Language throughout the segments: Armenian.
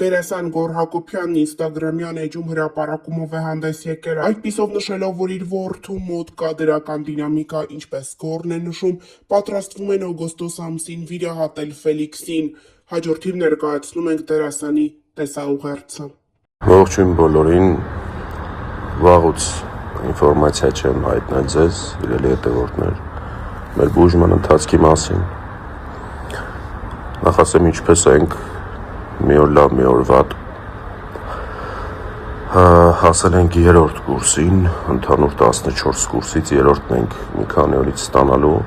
Դերասան Գոռ Հակոբյանն ինստագրամյան էջում հրապարակումով է հանդես եկել, այդպիսով նշելով, որ իր որդու մոտ կա դրական դինամիկա, ինչպես Գոռն է նշում, պատրաստվում են օգոստոս ամսին վիրահատել Ֆելիքսին։ Հաջորդիվ ներկայացնում ենք դերասանի տեսաուղերձը։ Ողջույն բոլորին, վաղուց ինֆորմացիա չեմ հայտնել ձեզ, իրելի հետևորդներ, մեր բուժման ընթացքի մասին։ Նախ ասեմ, ինչպես ենք մի օր լավ, մի օր վատ, հասել ենք 3-րդ կուրսին, ընդհանուր 14 կուրսից 3-րդն ենք մի քանի օրից ստանալու,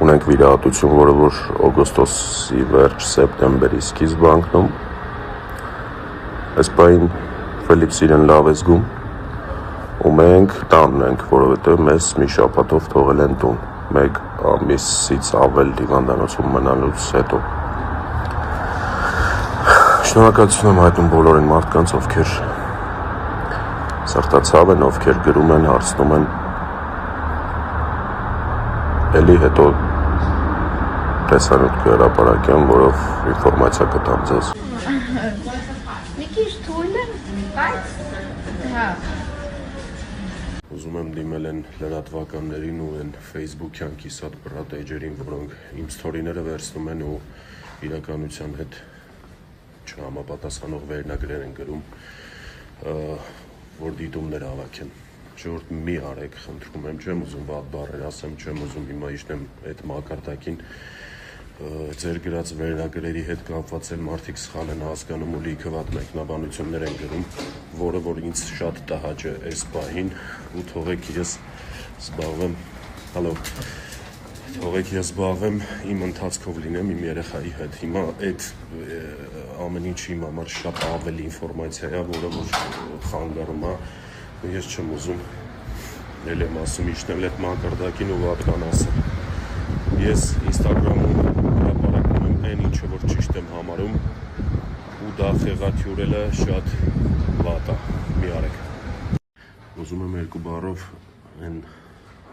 ունենք վիրահատություն, որը որ օգոստոսի վերջ, սեպտեմբերի սկիզբ անկնում, այս պահին Ֆելիքս իրեն լավ է զգում, ու մենք տանն ենք, որովհետև մեզ մի շաբաթով թողել են տուն, 1 ամիսից ավել հիվանդանոցում մնալուց հետո։ Շնորհակալություն եմ հայտնում բոլորին մարդկանց, ովքեր սրտացավ են, ովքեր գրում են, հարցնում են, էլի հետո տեսանյութ կհրապարակեմ, որով ինֆորմացիա կտամ ձեզ։ Մի քիչ թույլ եմ, բայց հա։ Ուզում եմ դիմել են լրատվականներին ու են Facebook-յան կիսատ բռատ էջերին, որոնք իմ սթորիները վերցնում են ու իրականության հետ չհամապատասխանող վերնագրեր են գրում, որ դիտումներ հավաքեն։ Ժողովուրդ մի արեք, խնդրում եմ, չեմ ուզում վատ բառեր ասեմ, չեմ ուզում հիմա իջնեմ այդ մակարդակին, ձեր գրած վերնագրերի հետ կապված էլ մարդիկ սխալ են հասկանում ու լիքը վատ մեկնաբանություններ են գրում, որը որ ինձ շատ տհաճ է այս պահին ու թողեք ես զբաղվեմ, թողեք ես զբաղվեմ իմ ընթացքով լինեմ իմ երեխայի հետ։ Հիմա այդ ամեն ինչ իմ համար շատ ավելի ինֆորմացիա է, որը որ խանգարում է, ես չեմ ուզում էլ եմ ասում իջնել այդ մակարդակին ու վատ բան ասել։ Ես Instagram-ում հրապարակում եմ այն ինչը որ ճիշտ եմ համարում ու դա խեղաթյուրելը շատ վատ է, մի արեք։ Ուզում եմ երկու բառով այն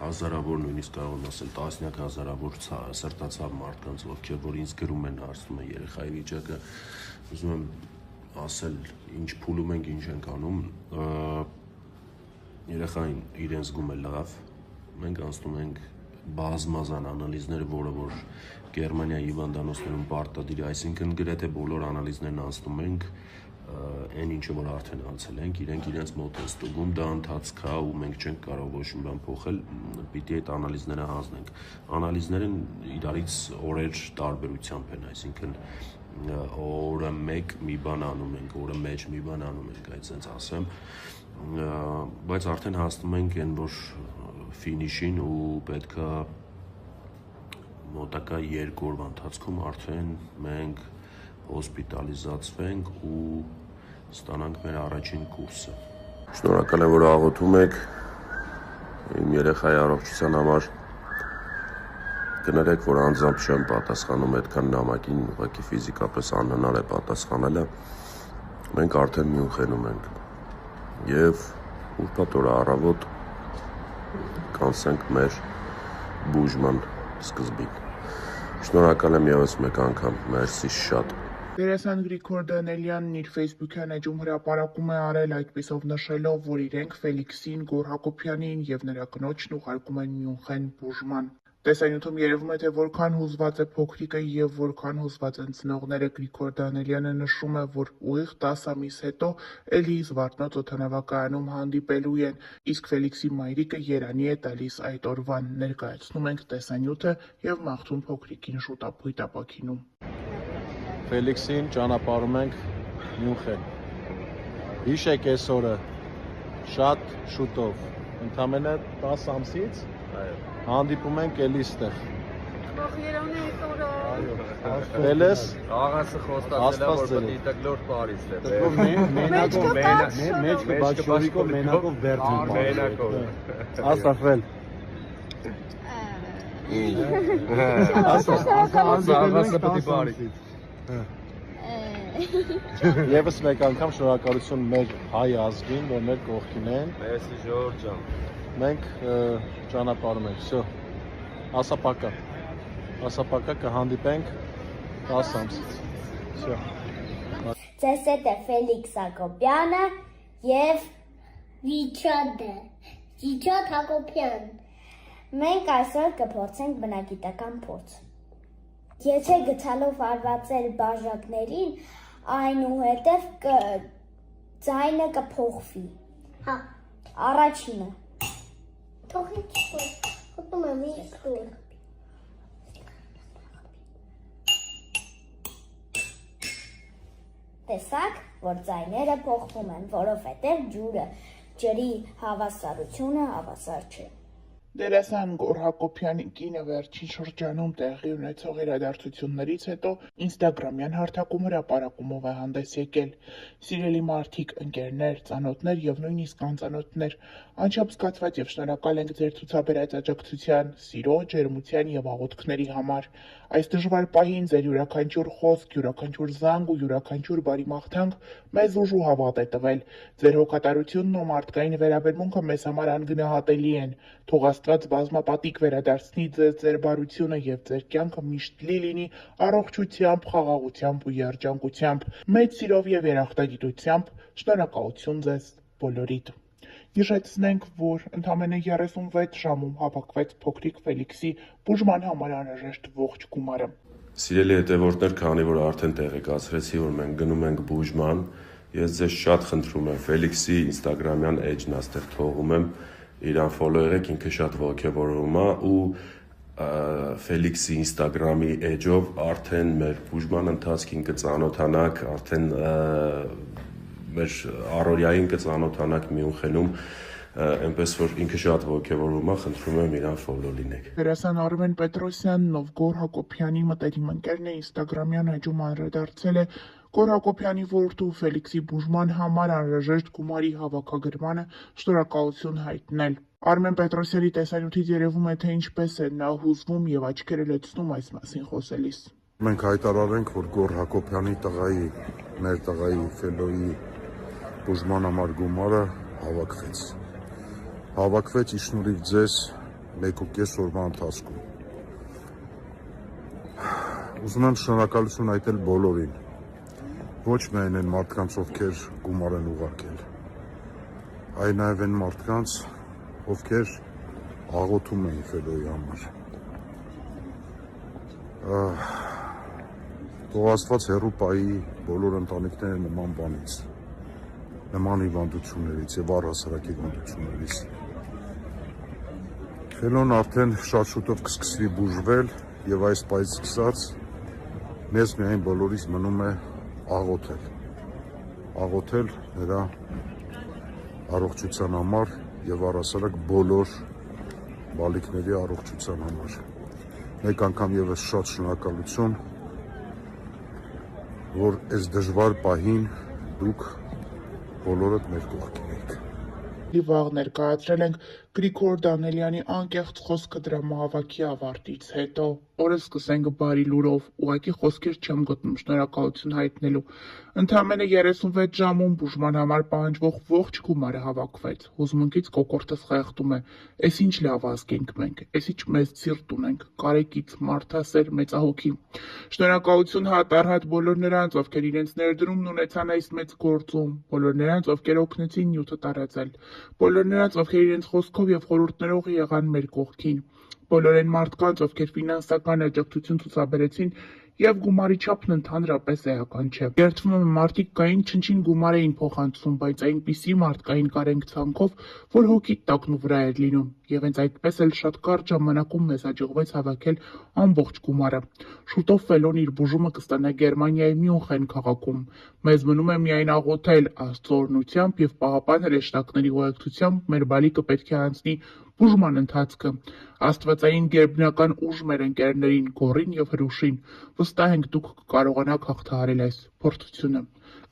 հազարավոր, նույնիսկ կարող եմ ասել տասնյակ հազարավոր սրտացավ մարդկանց, ովքեր որ ինձ գրում են, հարցնում են երեխայի վիճակը, ուզում եմ ասել ինչ փուլում ենք, ինչ ենք անում, երեխային իրեն զգում է լավ, մենք անցնում ենք բազմազան անալիզներ, որը որ Գերմանիայի հիվանդանոցներում պարտադիր է, այսինքն գրեթե բոլոր անալիզներն անցնում ենք, այն ինչը որ արդեն անցել ենք, իրենք իրենց մոտ են ստուգում, դա ընթացք է ու մենք չենք կարող ոչ մի բան փոխել, պիտի այդ անալիզները հանձնենք։ Անալիզներն իրարից օրեր տարբերությամբ են, այսինքն օրը մեկ մի բան անում ենք, օրը մեջ մի բան անում ենք, այսպես ասեմ, բայց արդեն հասնում ենք այն որ ֆինիշին ու պետքա մոտակա 2 օրվա ընթացքում արդեն մենք հոսպիտալիզացվենք ու ստանանք մեր առաջին կուրսը։ Շնորհակալ եմ, որ աղոթում եք իմ երեխայի առողջության համար, կներեք, որ անձամբ չեմ պատասխանում այդքան նամակին, ուղղակի ֆիզիկապես անհնար է պատասխանելը, մենք արդեն Մյունխենում ենք և ուրբաթ օրը առավոտ կանցնենք մեր բուժման սկզբին։ Շնորհակալ եմ ևս մեկ անգամ, մերսի շատ։ Դերասան Գրիգոր Դանելյանն իր Facebook-յան էջում հրապարակում է արել, այդպիսով նշելով, որ իրենք Ֆելիքսին, Գոռ Հակոբյանին և նրա կնոջն ուղարկում են Մյունխեն բուժման։ Տեսանյութում երևում է, թե որքան հուզված է փոքրիկը և որքան հուզված են ծնողները։ Գրիգոր Դանելյանը նշում է, որ ուղիղ 10 ամիս հետո էլի Զվարթնոց օդանավակայանում հանդիպելու են, իսկ Ֆելիքսի մայրիկը երանի է տալիս այդ օրվան։ Ներկայացնում ենք տեսանյութը և մաղթում փոքրիկին շուտապույտ ապաքինում։ Ֆելիքսին ճանապարհում ենք Մյունխեն։ Հիշեք այս օրը շատ շուտով, ընդամենը 10 ամսից հանդիպում ենք էլի ստեղ։ Երևանի այդ օրը։ Ելես Աղասը խոստացել է, որ պետք է տգլոր Փարիզ է։ Մեջքը բաչորիկով մենակով Բերդին։ Մենակով։ Աստաֆել։ Աղասը պետք է Փարիզ։ Եվս մեկ անգամ շնորհակալություն մեր հայ ազգին, որ մեր կողքին են։ Մերսի Ժորժ ջան։ Մենք ճանապարհում ենք, всё։ Ասա պակա կհանդիպենք 10 ամսից։ Всё։ Ձեզ հետ է Ֆելիքս Հակոբյանը եւ Վիչոտ Հակոբյան։ Մենք այսօր կփորձենք բնագիտական փորձ։ Եթե գցալով արվածել բաժակներին, այնուհետև ձայնը կփոխվի։ Հա։ Առաջինը։ Թողից խոտում եմ ինքնուր։ Տեսակ, որ ձայները փոխվում են, որովհետև ջրի հավասարությունը հավասար չէ։ Դերասան Գոռ Հակոբյանի կինը վերջին շրջանում տեղի ունեցող իրադարձություններից հետո ինստագրամյան հարթակում հրապարակումով է հանդես եկել։ Սիրելի մարդիկ, ընկերներ, ծանոթներ եւ նույնիսկ անծանոթներ, անչափ զգացված եւ շնորհակալ ենք ձեր ցուցաբերած աջակցության, սիրո, ջերմության եւ աղոթքների համար։ Այս դժվար պահին ձեր յուրաքանչյուր խոսք, յուրաքանչյուր զանգ ու յուրաքանչյուր բարի մաղթանք մեզ ուժ ու հավատ է տվել։ Ձեր հոգատարությունն ու մարդկային վերաբերմունքը մեզ համար անգնահատելի են։ Թող Աստված բազմապատիկ վերադարձնի ձեր բարությունը եւ ձեր կյանքը միշտ լի լինի առողջությամբ, խաղաղությամբ ու երջանկությամբ։ Մեծ սիրով եւ երախտագիտությամբ շնորհակալություն ձեզ բոլորիդ։ Հիշեցնենք, որ ընդամենը 36 ժամում հավաքվեց փոքրիկ Ֆելիքսի բուժման համար անհրաժեշտ ողջ գումարը։ Սիրելի հետևորդներ, քանի որ արդեն տեղեկացրեցի, որ մենք գնում ենք բուժման, ես ձեզ շատ խնդրում եմ Ֆելիքսի ինստագրամյան էջն աստեղ թողում եմ, իրան ֆոլո եղեք, ինքը շատ ողջավորում է ու Ֆելիքսի ինստագրամի էջով արդեն մեր բուժման ընթացքին կծանոթանաք, արդեն մեր առօրյային կծանոթանաք Մյունխենում, այնպես որ ինքը շատ ողջավորում է, խնդրում եմ իրան ֆոլո լինեք։ Դերասան Արմեն Պետրոսյանն, ով Գոռ Հակոբյանի մտերիմ ընկերն է, ինստագրամյան էջում անդրադարձել է Գոռ Հակոբյանի որդու Ֆելիքսի բուժման համար անհրաժեշտ գումարի հավաքագրմանը շնորհակալություն հայտնել։ Արմեն Պետրոսյանի տեսանյութից երևում է, թե ինչպես է նա հուզվում եւ աչքերը լցնում այս մասին խոսելիս։ Մենք հայտարարենք, որ Գոռ Հակոբյանի մեր տղայի Ֆելոյի բուժման համար գումարը հավաքվեց իշնորհիվ ձեզ 1.5 օրվա ընթացքում։ Ուզում եմ շնորհակալություն հայտնել բոլորին, ոչ միայն այն մարդկանց, ովքեր գումար են ուղարկել, այլ նաև այն մարդկանց, ովքեր աղոթում էին Ֆելոյի համար։ Թող Աստված հեռու պահի բոլոր ընտանիքները նման բանից, նման հիվանդություններից եւ առհասարակ հիվանդություններից։ Ֆելոն արդեն շատ շուտով կսկսվի բուժվել եւ այս պահից սկսած մեզ միայն բոլորիս մնում է աղոթել նրա առողջության համար եւ առհասարակ բոլոր բալիկների առողջության համար։ Մեկ անգամ եւս շատ շնորհակալություն, որ այս դժվար պահին դուք բոլորդ մեր կողքին եք։ Վաղ ներկայացրել ենք Գրիգոր Դանելյանի անկեղծ խոսքը դրամահավաքի ավարտից հետո։ Օրը սկսենք բարի լուրով, ուղղակի խոսքեր չեմ գտնում շնորհակալություն հայտնելու։ Ընդամենը 36 ժամում բուժման համար պահանջվող ողջ գումարը հավաքվեց։ Հուզմունքից կոկորդս խեղդում է։ Էս ինչ լավ ազգ ենք մենք, էս ինչ մեծ սիրտ ունենք, կարեկից, մարդասեր, մեծահոգի։ Շնորհակալություն հատառհատ բոլոր նրանց, ովքեր իրենց ներդրումն ունեցան այս մեծ գործում, բոլոր նրանց, ովքեր օգնեցին նյութը տարածել, բոլոր նրանց, ովքեր իրենց խոսքով եւ խորհուրդներով եղան մեր կողքին, բոլոր այն մարդկանց, ովքեր ֆինանսական աջակցություն ցուցաբերեցին եւ գումարի չափն ընդհանրապես էական չէ։ Երդվում եմ մարդիկ կային չնչին գումար էին փոխանցում, բայց այնպիսի մարդկային կարեկցանքով, որ հոգիդ տակն ու վրա էր լինում, եւ հենց այդպես էլ շատ կարճ ժամանակում մեզ հաջողվեց հավաքել ամբողջ գումարը։ Շուտով Ֆելոն իր բուժումը կստանա Գերմանիայի Մյունխեն քաղաքում։ Մեզ մնում է միայն աղոթել Աստծո օրհնությամբ եւ Պահապան հրեշտակների ուղեկցությամբ մեր բալիկը պետք է անցնի բուժման ընթացքը։ Աստվածային գերբնական ուժ մեր ընկերներին Գոռին եւ Հրուշին։ Վստահ ենք դուք կկարողանաք հաղթահարել այս փորձությունը։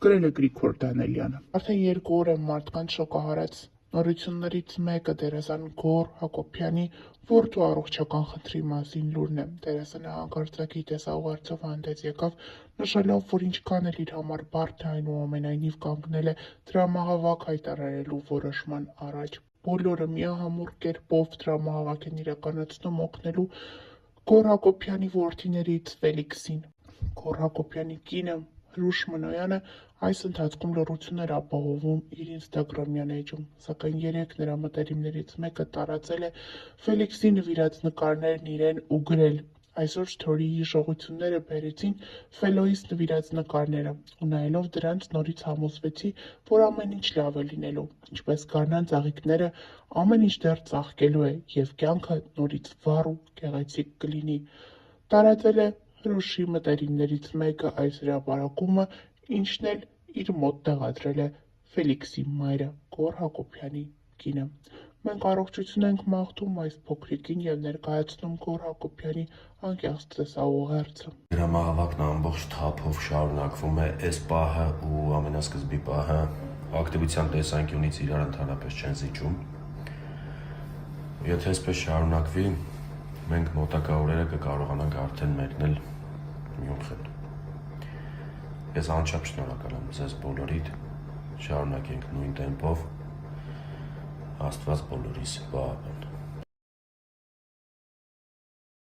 Գրել է Գրիգոր Դանելյանը։ Արդեն 2 օր է մարդկանց շոկահարած նորություններից մեկը դերասան Գոռ Հակոբյանի որդու առողջական խնդրի մասին լուրն է։ Դերասանը հանկարծակի տեսաուղերձով հանդես եկավ, նշելով, որ ինչքան էլ իր համար բարդ է, այնուամենայնիվ կանգնել է դրամահավաք հայտարարելու որոշման առաջ։ Բոլորը միահամուռ կերպով դրամահավաք են իրականացնում օգնելու Գոռ Հակոբյանի որդիներից Ֆելիքսին։ Գոռ Հակոբյանի կինը Հրուշ Մնոյանը այս ընթացքում լռություն էր ապահովում իր ինստագրամյան էջում, սակայն երեկ նրա մտերիմներից մեկը տարածել է Ֆելիքսի նվիրած նկարներն իրեն ու գրել. այսօր Սթորիի հիշողությունները բերեցին Ֆելոյից նվիրած նկարները, ու նայելով դրանց նորից համոզվեցի, որ ամեն ինչ լավ է լինելու, ինչպես գարնան ծաղիկները, ամեն ինչ դեռ ծաղկելու է և կյանքը նորից վառ ու գեղեցիկ կլինի։ Տարածել է Հրուշի մտերիմներից մեկը այս հրապարակումը, ինչն էլ իր մոտ տեղադրել է Ֆելիքսի մայրը Գոռ Հակոբյանի կինը։ Մենք առողջություն ենք մաղթում այս փոքրիկին և ներկայացնում Գոռ Հակոբյանի անկեղծ ծեսաուղերձը։ Դրամահավաքն ամբողջ թափով շարունակվում է, այս պահը ու ամենասկզբի պահը ակտիվության տեսանկյունից իրար ընդհանրապես չեն զիջում։ Եթե այսպես շարունակվի, մենք մոտակա օրերը կկարողանանք արդեն մեկնել Մյունխեն։ Ես անչափ շնորհակալ եմ ձեզ բոլորիդ, շարունակենք նույն տեմպով, Աստված բոլորիս պահապան։